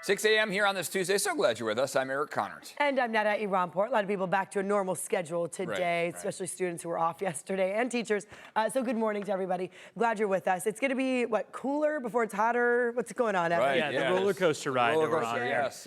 6 a.m. here on this Tuesday. So glad you're with us. I'm Eric Connors. And I'm Netta Iranport. A lot of people back to a normal schedule today, Right. especially students who were off yesterday and teachers. So good morning to everybody. Glad you're with us. It's going to be, cooler before it's hotter? What's going on, Evan? Right. Yeah, the roller coaster ride that we're on. Yes.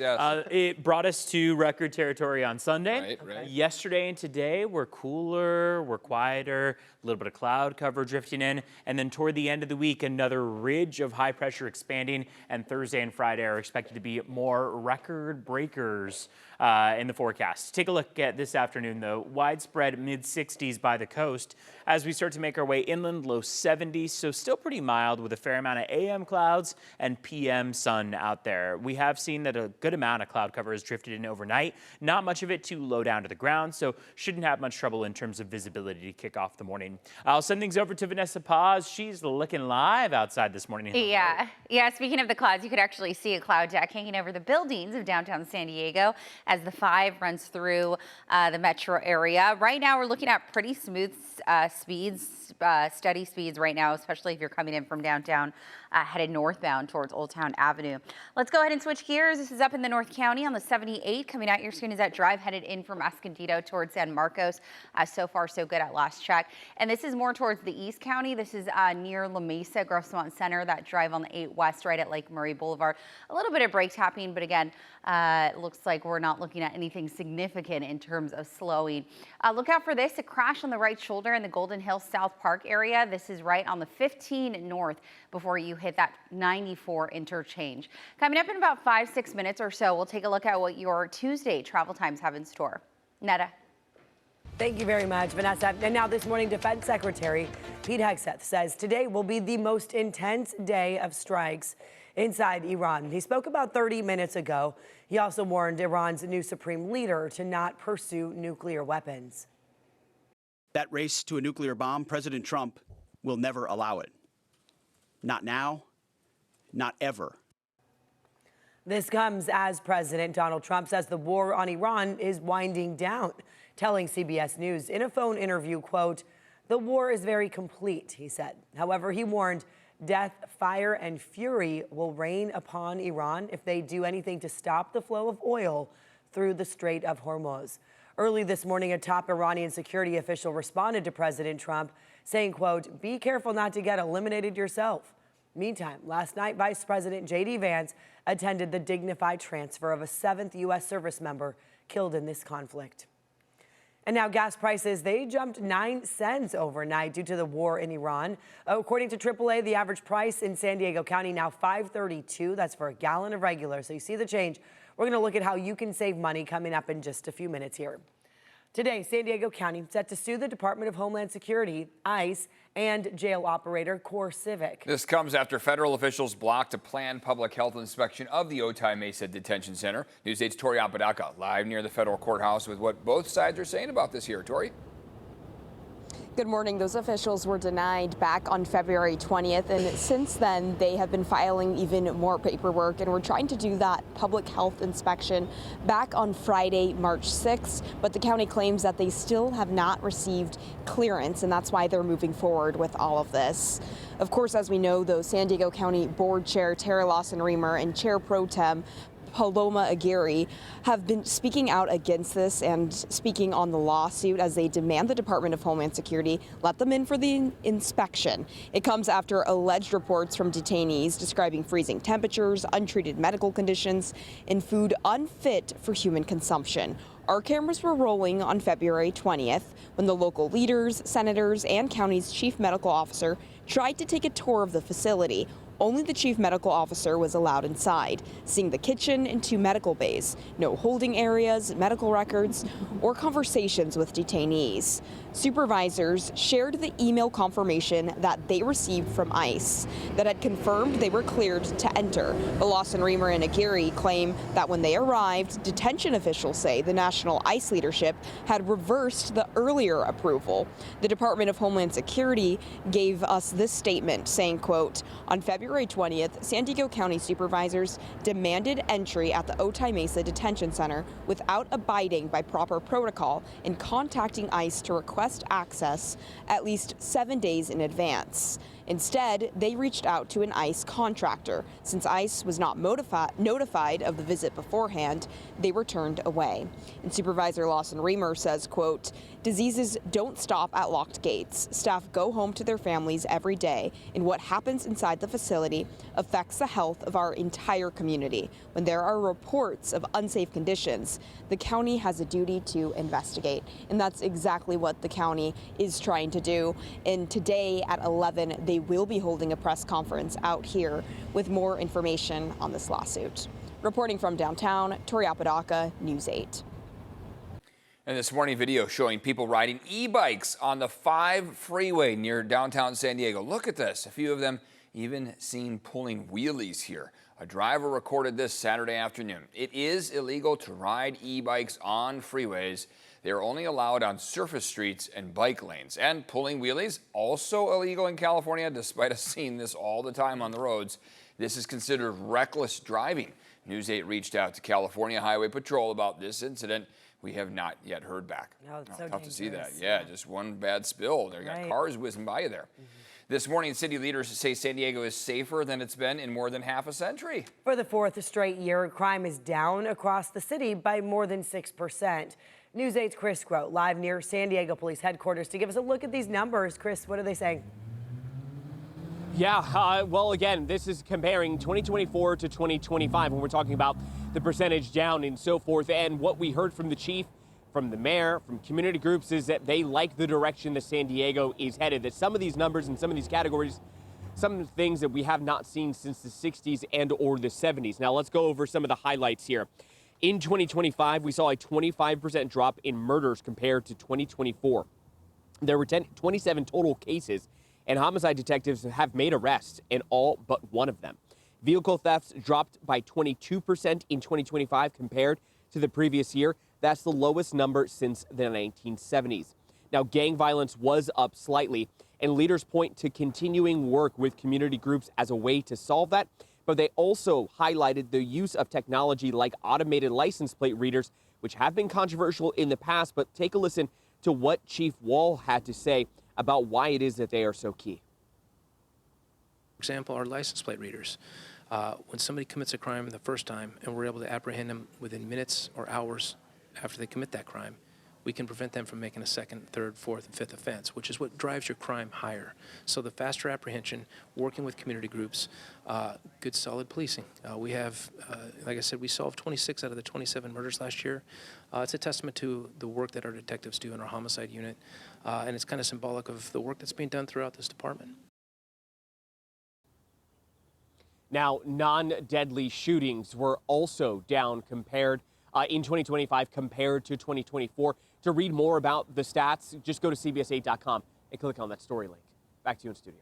It brought us to record territory on Sunday. Right. Yesterday and today, we're cooler, we're quieter, a little bit of cloud cover drifting in. And then toward the end of the week, another ridge of high pressure expanding. And Thursday and Friday are expected to be more record breakers in the forecast. Take a look at this afternoon, though. Widespread mid-60s by the coast. As we start to make our way inland, low 70s, so still pretty mild with a fair amount of AM clouds and PM sun out there. We have seen that a good amount of cloud cover has drifted in overnight. Not much of it too low down to the ground, so shouldn't have much trouble in terms of visibility to kick off the morning. I'll send things over to Vanessa Paz. She's looking live outside this morning. Yeah. Speaking of the clouds, you could actually see a cloud deck hanging over the buildings of downtown San Diego as the 5 runs through the metro area. Right now, we're looking at pretty smooth speeds, steady speeds right now, especially if you're coming in from downtown, headed northbound towards Old Town Avenue. Let's go ahead and switch gears. This is up in the North County on the 78. Coming out your screen is that drive headed in from Escondido towards San Marcos. So far, so good at last check. And this is more towards the East County. This is near La Mesa, Grossmont Center, that drive on the 8 West right at Lake Murray Boulevard. A little bit of brake tapping, but again, it looks like we're not looking at anything significant in terms of slowing. Look out for this, a crash on the right shoulder in the Golden Hills South Park area. This is right on the 15 north before you hit that 94 interchange. Coming up in about 5-6 minutes or so, we'll take a look at what your Tuesday travel times have in store. Netta. Thank you very much, Vanessa. And now this morning, Defense Secretary Pete Hegseth says today will be the most intense day of strikes inside Iran. He spoke about 30 minutes ago. He also warned Iran's new supreme leader to not pursue nuclear weapons. That race to a nuclear bomb, President Trump will never allow it. Not now, not ever. This comes as President Donald Trump says the war on Iran is winding down, telling CBS News in a phone interview, quote, "The war is very complete," he said. However, he warned death, fire, and fury will rain upon Iran if they do anything to stop the flow of oil through the Strait of Hormuz. Early this morning, a top Iranian security official responded to President Trump, saying, quote, "Be careful not to get eliminated yourself." Meantime, last night, Vice President J.D. Vance attended the dignified transfer of a 7th U.S. service member killed in this conflict. And now gas prices, they jumped 9 cents overnight due to the war in Iran. According to AAA, the average price in San Diego County now $5.32. That's for a gallon of regular. So you see the change. We're going to look at how you can save money coming up in just a few minutes here. Today, San Diego County set to sue the Department of Homeland Security, ICE, and jail operator Core Civic. This comes after federal officials blocked a planned public health inspection of the Otay Mesa Detention Center. News 8's Tori Apodaca live near the federal courthouse with what both sides are saying about this here. Tori? Good morning. Those officials were denied back on February 20th, and since then they have been filing even more paperwork, and we're trying to do that public health inspection back on Friday, March 6th, but the county claims that they still have not received clearance, and that's why they're moving forward with all of this. Of course, as we know, though, San Diego County Board Chair Tara Lawson-Remer and Chair Pro Tem Paloma Aguirre have been speaking out against this and speaking on the lawsuit as they demand the Department of Homeland Security let them in for the inspection. It comes after alleged reports from detainees describing freezing temperatures, untreated medical conditions, and food unfit for human consumption. Our cameras were rolling on February 20th when the local leaders, senators, and county's chief medical officer tried to take a tour of the facility. Only the chief medical officer was allowed inside, seeing the kitchen and 2 medical bays. No holding areas, medical records, or conversations with detainees. Supervisors shared the email confirmation that they received from ICE that had confirmed they were cleared to enter. But Lawson-Remer and Aguirre claim that when they arrived, detention officials say the national ICE leadership had reversed the earlier approval. The Department of Homeland Security gave us this statement saying, quote, "On February 20th, San Diego County supervisors demanded entry at the Otay Mesa Detention Center without abiding by proper protocol and contacting ICE to request access at least 7 days in advance. Instead, they reached out to an ICE contractor. Since ICE was not notified of the visit beforehand, they were turned away. And Supervisor Lawson Reamer says, quote, "Diseases don't stop at locked gates. Staff go home to their families every day, and what happens inside the facility affects the health of our entire community. When there are reports of unsafe conditions, the county has a duty to investigate." And that's exactly what the county is trying to do. And today at 11, they will be holding a press conference out here with more information on this lawsuit. Reporting from downtown, Tori Apodaca, News 8. And this morning video showing people riding e-bikes on the 5 freeway near downtown San Diego. Look at this. A few of them even seen pulling wheelies here. A driver recorded this Saturday afternoon. It is illegal to ride e-bikes on freeways. They are only allowed on surface streets and bike lanes. And pulling wheelies, also illegal in California, despite us seeing this all the time on the roads. This is considered reckless driving. News 8 reached out to California Highway Patrol about this incident. We have not yet heard back. No, it's so tough to see that. dangerous. Yeah, just one bad spill. There got Right. cars whizzing by you there. This morning, city leaders say San Diego is safer than it's been in more than half a century. For the 4th straight year, crime is down across the city by more than 6%. News 8's Chris Grote live near San Diego Police Headquarters to give us a look at these numbers. Chris, what are they saying? Yeah, well, again, this is comparing 2024 to 2025 when we're talking about the percentage down and so forth. And what we heard from the chief, from the mayor, from community groups is that they like the direction that San Diego is headed, that some of these numbers and some of these categories, some things that we have not seen since the 60s and or the 70s. Now, let's go over some of the highlights here. In 2025, we saw a 25% drop in murders compared to 2024. There were 27 total cases, and homicide detectives have made arrests in all but one of them. Vehicle thefts dropped by 22% in 2025 compared to the previous year. That's the lowest number since the 1970s. Now, gang violence was up slightly, and leaders point to continuing work with community groups as a way to solve that. But they also highlighted the use of technology like automated license plate readers, which have been controversial in the past. But take a listen to what Chief Wall had to say about why it is that they are so key. For example, our license plate readers. When somebody commits a crime the first time and we're able to apprehend them within minutes or hours after they commit that crime, we can prevent them from making a second, third, fourth, and fifth offense, which is what drives your crime higher. So the faster apprehension, working with community groups, good solid policing. We have, like I said, we solved 26 out of the 27 murders last year. It's a testament to the work that our detectives do in our homicide unit, and it's kind of symbolic of the work that's being done throughout this department. Now, non-deadly shootings were also down compared in 2025 compared to 2024. To read more about the stats, just go to CBS8.com and click on that story link. Back to you in studio.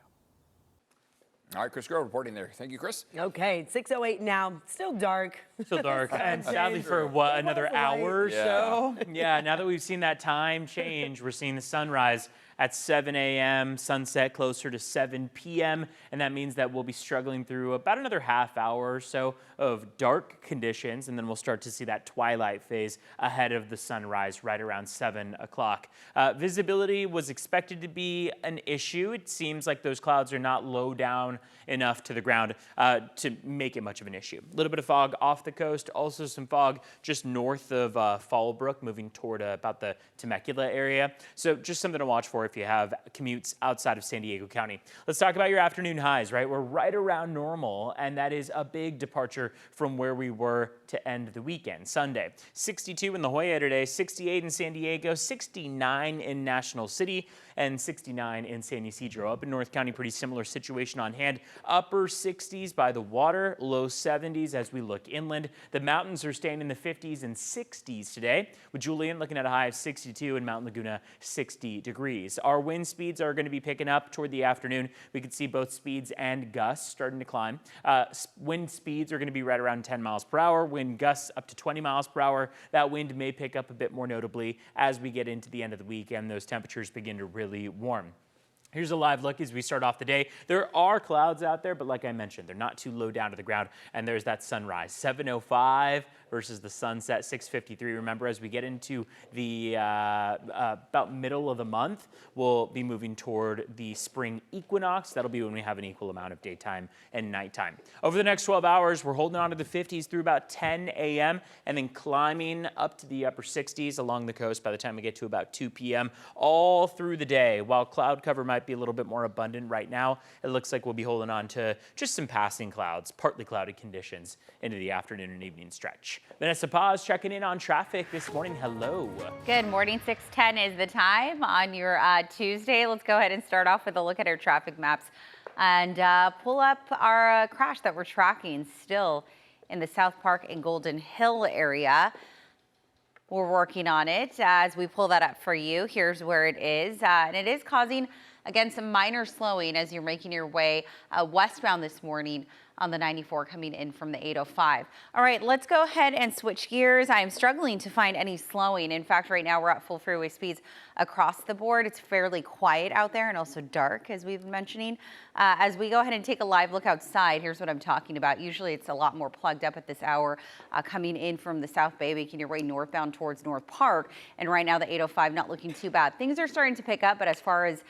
All right, Chris Grote reporting there. Thank you, Chris. Okay, it's 6:08 now. Still dark. Still dark. And sadly for what, another hour or so? Yeah, now that we've seen that time change, we're seeing the sunrise at 7 a.m., sunset closer to 7 p.m., and that means that we'll be struggling through about another half hour or so of dark conditions, and then we'll start to see that twilight phase ahead of the sunrise right around 7 o'clock. Visibility was expected to be an issue. It seems like those clouds are not low down enough to the ground to make it much of an issue. A little bit of fog off the coast, also some fog just north of Fallbrook, moving toward about the Temecula area. So just something to watch for if you have commutes outside of San Diego County. Let's talk about your afternoon highs, right? We're right around normal, and that is a big departure from where we were to end the weekend. Sunday, 62 in La Jolla today, 68 in San Diego, 69 in National City, and 69 in San Ysidro. Up in North County, pretty similar situation on hand. Upper 60s by the water, low 70s as we look inland. The mountains are staying in the 50s and 60s today, with Julian looking at a high of 62 and Mount Laguna 60 degrees. Our wind speeds are going to be picking up toward the afternoon. We could see both speeds and gusts starting to climb. Wind speeds are going to be right around 10 miles per hour. Wind gusts up to 20 miles per hour. That wind may pick up a bit more notably as we get into the end of the week and those temperatures begin to really warm. Here's a live look as we start off the day. There are clouds out there, but like I mentioned, they're not too low down to the ground, and there's that sunrise. 7:05 versus the sunset 6:53. Remember, as we get into the about middle of the month, we'll be moving toward the spring equinox. That'll be when we have an equal amount of daytime and nighttime. Over the next 12 hours, we're holding on to the 50s through about 10 a.m. and then climbing up to the upper 60s along the coast by the time we get to about 2 p.m. all through the day. While cloud cover might be a little bit more abundant right now, it looks like we'll be holding on to just some passing clouds, partly cloudy conditions into the afternoon and evening stretch. Vanessa Paz checking in on traffic this morning. Hello. Good morning. 6:10 is the time on your Tuesday. Let's go ahead and start off with a look at our traffic maps and pull up our crash that we're tracking still in the South Park and Golden Hill area. We're working on it as we pull that up for you. Here's where it is. And it is causing, again, some minor slowing as you're making your way westbound this morning on the 94 coming in from the 805. All right, let's go ahead and switch gears. I am struggling to find any slowing. In fact, right now we're at full freeway speeds across the board. It's fairly quiet out there and also dark, as we've been mentioning. As we go ahead and take a live look outside, here's what I'm talking about. Usually it's a lot more plugged up at this hour coming in from the South Bay, making your way northbound towards North Park. And right now the 805 not looking too bad. Things are starting to pick up, but as far as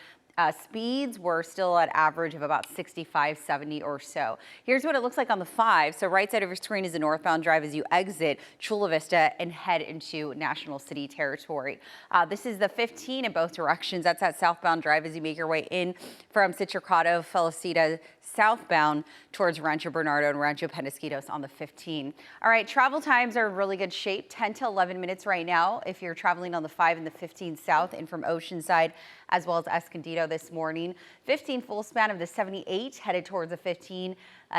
speeds, we're still at average of about 65, 70 or so. Here's what it looks like on the 5. So right side of your screen is a northbound drive as you exit Chula Vista and head into National City territory. This is the 15 in both directions. That's that southbound drive as you make your way in from Citricado, Felicita, southbound towards Rancho Bernardo and Rancho Penasquitos on the 15. All right, travel times are in really good shape, 10 to 11 minutes right now if you're traveling on the 5 and the 15 south and from Oceanside as well as Escondido this morning. 15 full span of the 78 headed towards the 15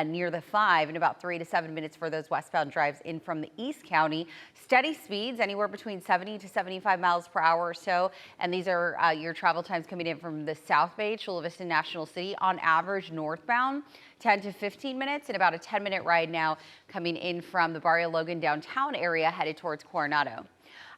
near the 5 in about 3 to 7 minutes for those westbound drives in from the East County. Steady speeds anywhere between 70 to 75 miles per hour or so. And these are your travel times coming in from the South Bay, Chula Vista, National City on average northbound. 10 to 15 minutes and about a 10-minute ride now coming in from the Barrio Logan downtown area headed towards Coronado.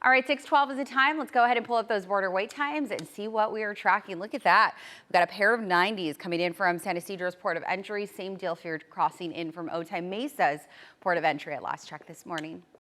All right, 6:12 is the time. Let's go ahead and pull up those border wait times and see what we are tracking. Look at that. We've got a pair of 90s coming in from San Isidro's port of entry. Same deal if you're crossing in from Otay Mesa's port of entry at last check this morning.